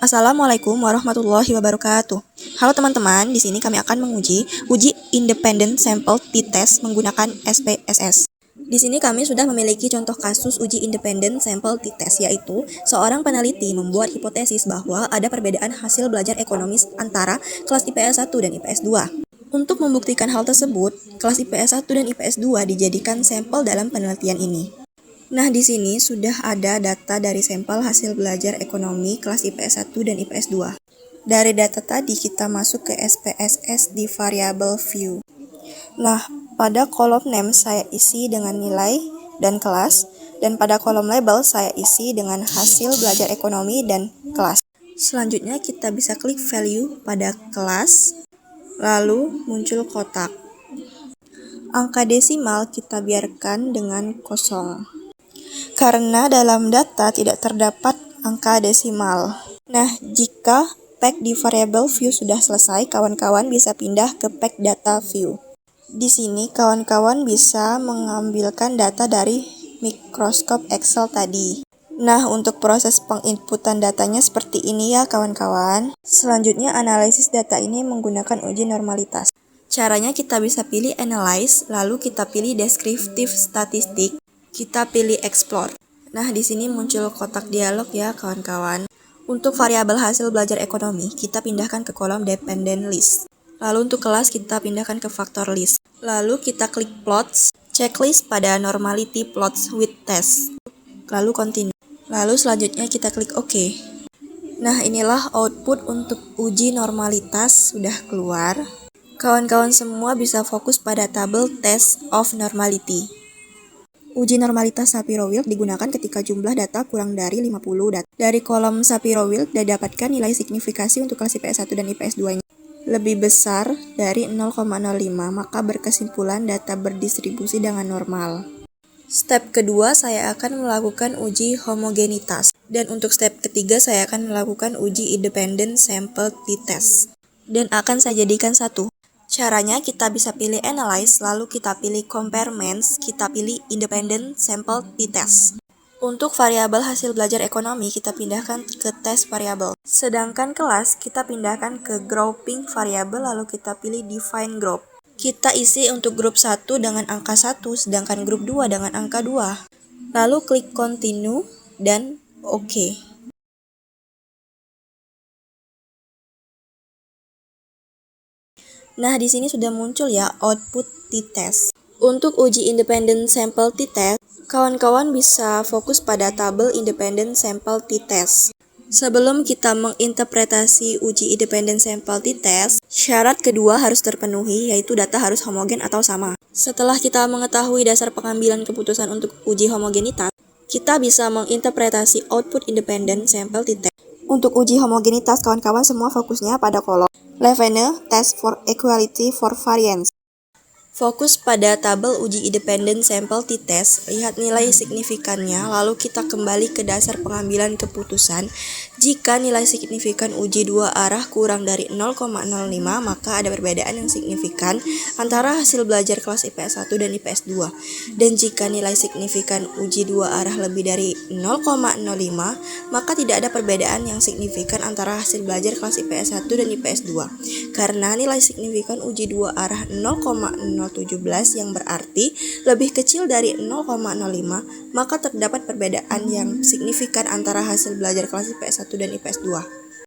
Assalamualaikum warahmatullahi wabarakatuh. Halo teman-teman, di sini kami akan menguji uji Independent Sample T-Test menggunakan SPSS. Di sini kami sudah memiliki contoh kasus uji Independent Sample T-Test, yaitu seorang peneliti membuat hipotesis bahwa ada perbedaan hasil belajar ekonomis antara kelas IPS 1 dan IPS 2. Untuk membuktikan hal tersebut, kelas IPS 1 dan IPS 2 dijadikan sampel dalam penelitian ini. Nah, di sini sudah ada data dari sampel hasil belajar ekonomi kelas IPS 1 dan IPS 2. Dari data tadi kita masuk ke SPSS di variable view. Nah, pada kolom name saya isi dengan nilai dan kelas, dan pada kolom label saya isi dengan hasil belajar ekonomi dan kelas. Selanjutnya kita bisa klik value pada kelas, lalu muncul kotak. Angka desimal kita biarkan dengan kosong, karena dalam data tidak terdapat angka desimal. Nah, jika pack di variable view sudah selesai, kawan-kawan bisa pindah ke pack data view. Di sini kawan-kawan bisa mengambilkan data dari Microsoft Excel tadi. Nah, untuk proses penginputan datanya seperti ini ya kawan-kawan. Selanjutnya analisis data ini menggunakan uji normalitas. Caranya kita bisa pilih analyze, lalu kita pilih descriptive statistic, kita pilih explore. Nah, di sini muncul kotak dialog ya kawan-kawan. Untuk variabel hasil belajar ekonomi, kita pindahkan ke kolom dependent list. Lalu untuk kelas kita pindahkan ke factor list. Lalu kita klik plots, checklist pada normality plots with test. Lalu continue. Lalu selanjutnya kita klik OK. Nah, inilah output untuk uji normalitas sudah keluar. Kawan-kawan semua bisa fokus pada tabel test of normality. Uji normalitas Shapiro-Wilk digunakan ketika jumlah data kurang dari 50 data. Dari kolom Shapiro-Wilk didapatkan nilai signifikasi untuk kelas IPS 1 dan IPS 2-nya lebih besar dari 0,05, maka berkesimpulan data berdistribusi dengan normal. Step kedua, saya akan melakukan uji homogenitas. Dan untuk step ketiga, saya akan melakukan uji Independent Sample T-Test. Dan akan saya jadikan satu. Caranya kita bisa pilih Analyze, lalu kita pilih Comparements, kita pilih Independent Sample T-Test. Untuk variabel hasil belajar ekonomi, kita pindahkan ke test variable. Sedangkan kelas, kita pindahkan ke grouping variabel, lalu kita pilih define group. Kita isi untuk grup 1 dengan angka 1, sedangkan grup 2 dengan angka 2. Lalu klik continue dan OK. Nah, di sini sudah muncul ya output t-test. Untuk uji independent sample t-test, kawan-kawan bisa fokus pada tabel independent sample t-test. Sebelum kita menginterpretasi uji independent sample t-test, syarat kedua harus terpenuhi, yaitu data harus homogen atau sama. Setelah kita mengetahui dasar pengambilan keputusan untuk uji homogenitas, kita bisa menginterpretasi output independent sample t-test. Untuk uji homogenitas, kawan-kawan semua fokusnya pada kolom Levene Test for Equality for Variance. Fokus pada tabel uji independent sample t-test, lihat nilai signifikannya, lalu kita kembali ke dasar pengambilan keputusan. Jika nilai signifikan uji dua arah kurang dari 0,05, maka ada perbedaan yang signifikan antara hasil belajar kelas IPS 1 dan IPS 2. Dan jika nilai signifikan uji dua arah lebih dari 0,05, maka tidak ada perbedaan yang signifikan antara hasil belajar kelas IPS 1 dan IPS 2. Karena nilai signifikan uji dua arah 0,017 yang berarti lebih kecil dari 0,05, maka terdapat perbedaan yang signifikan antara hasil belajar kelas IPS 1 dan IPS 2.